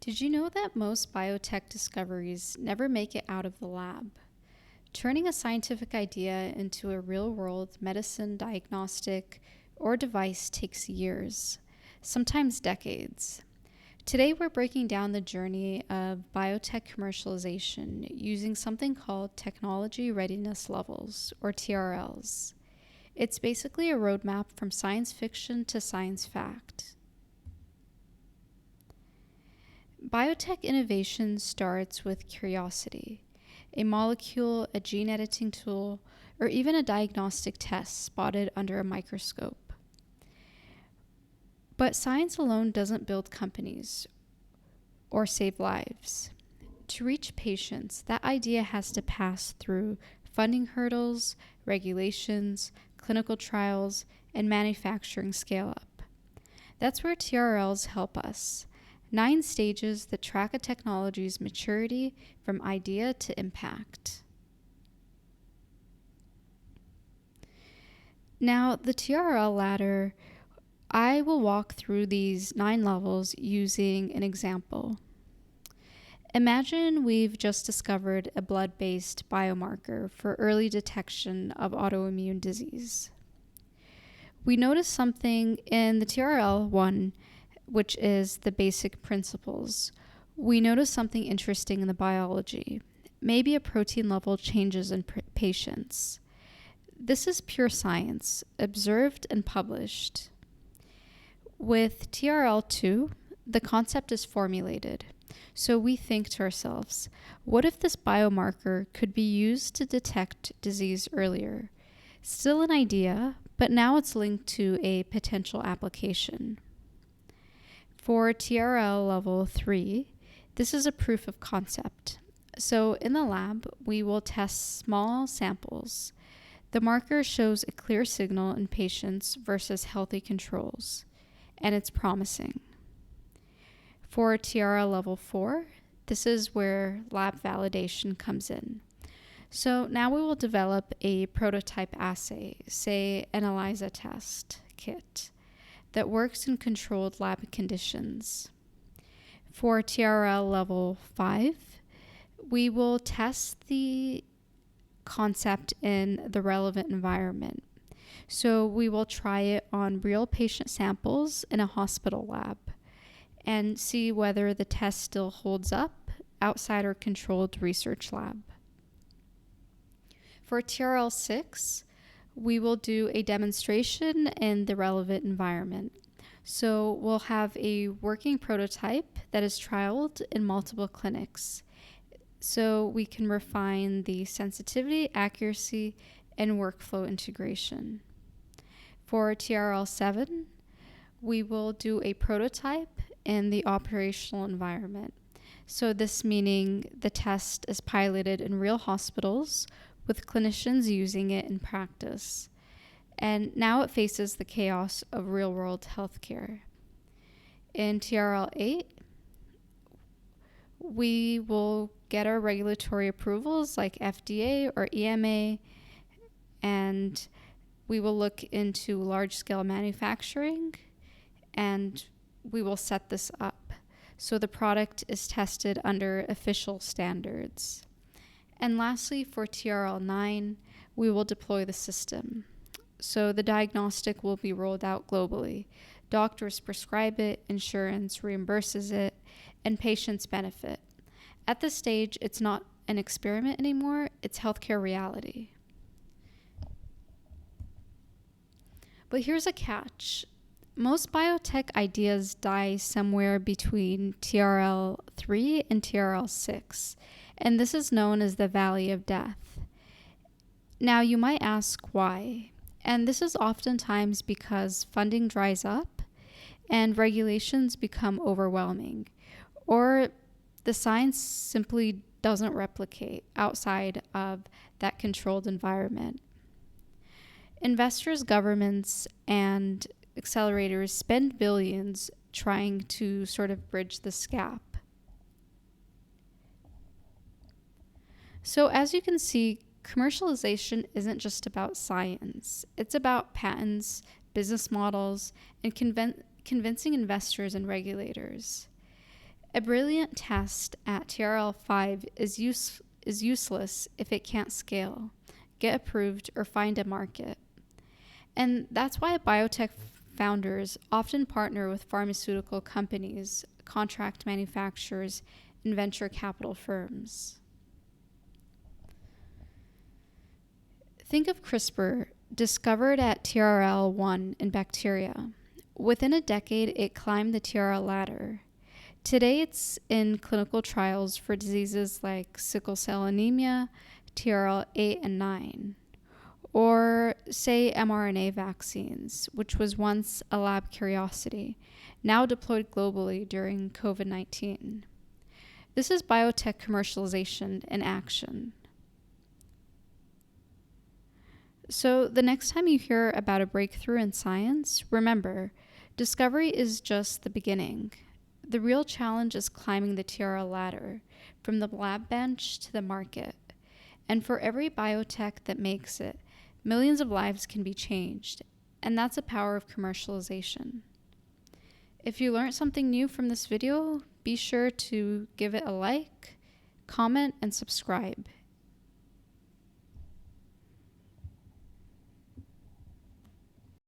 Did you know that most biotech discoveries never make it out of the lab? Turning a scientific idea into a real-world medicine, diagnostic, or device takes years, sometimes decades. Today, we're breaking down the journey of biotech commercialization using something called Technology Readiness Levels, or TRLs. It's basically a roadmap from science fiction to science fact. Biotech innovation starts with curiosity. A molecule, a gene editing tool, or even a diagnostic test spotted under a microscope. But science alone doesn't build companies or save lives. To reach patients, that idea has to pass through funding hurdles, regulations, clinical trials, and manufacturing scale-up. That's where TRLs help us. 9 stages that track a technology's maturity from idea to impact. Now, the TRL ladder, I will walk through these 9 levels using an example. Imagine we've just discovered a blood-based biomarker for early detection of autoimmune disease. We notice something in the TRL 1, which is the basic principles. We notice something interesting in the biology. Maybe a protein level changes in patients. This is pure science, observed and published. With TRL2, the concept is formulated. So we think to ourselves, what if this biomarker could be used to detect disease earlier? Still an idea, but now it's linked to a potential application. For TRL level 3, this is a proof of concept. So in the lab, we will test small samples. The marker shows a clear signal in patients versus healthy controls, and it's promising. For TRL level 4, this is where lab validation comes in. So now we will develop a prototype assay, say an ELISA test kit, that works in controlled lab conditions. For TRL level 5, we will test the concept in the relevant environment. So we will try it on real patient samples in a hospital lab and see whether the test still holds up outside our controlled research lab. For TRL 6, we will do a demonstration in the relevant environment. So we'll have a working prototype that is trialed in multiple clinics. So we can refine the sensitivity, accuracy, and workflow integration. For TRL 7, we will do a prototype in the operational environment. So this meaning the test is piloted in real hospitals with clinicians using it in practice. And now it faces the chaos of real-world healthcare. In TRL 8, we will get our regulatory approvals like FDA or EMA, and we will look into large-scale manufacturing, and we will set this up so the product is tested under official standards. And lastly, for TRL 9, we will deploy the system. So the diagnostic will be rolled out globally. Doctors prescribe it, insurance reimburses it, and patients benefit. At this stage, it's not an experiment anymore, it's healthcare reality. But here's a catch. Most biotech ideas die somewhere between TRL 3 and TRL 6, and this is known as the Valley of Death. Now, you might ask why, and this is oftentimes because funding dries up and regulations become overwhelming, or the science simply doesn't replicate outside of that controlled environment. Investors, governments, and accelerators spend billions trying to sort of bridge this gap. So as you can see, commercialization isn't just about science. It's about patents, business models, and convincing investors and regulators. A brilliant test at TRL5 is useless if it can't scale, get approved, or find a market. And that's why biotech founders often partner with pharmaceutical companies, contract manufacturers, and venture capital firms. Think of CRISPR, discovered at TRL1 in bacteria. Within a decade, it climbed the TRL ladder. Today, it's in clinical trials for diseases like sickle cell anemia, TRL 8 and 9. Or, say, mRNA vaccines, which was once a lab curiosity, now deployed globally during COVID-19. This is biotech commercialization in action. So, the next time you hear about a breakthrough in science, remember, discovery is just the beginning. The real challenge is climbing the TRL ladder, from the lab bench to the market. And for every biotech that makes it, millions of lives can be changed, and that's the power of commercialization. If you learned something new from this video, be sure to give it a like, comment, and subscribe.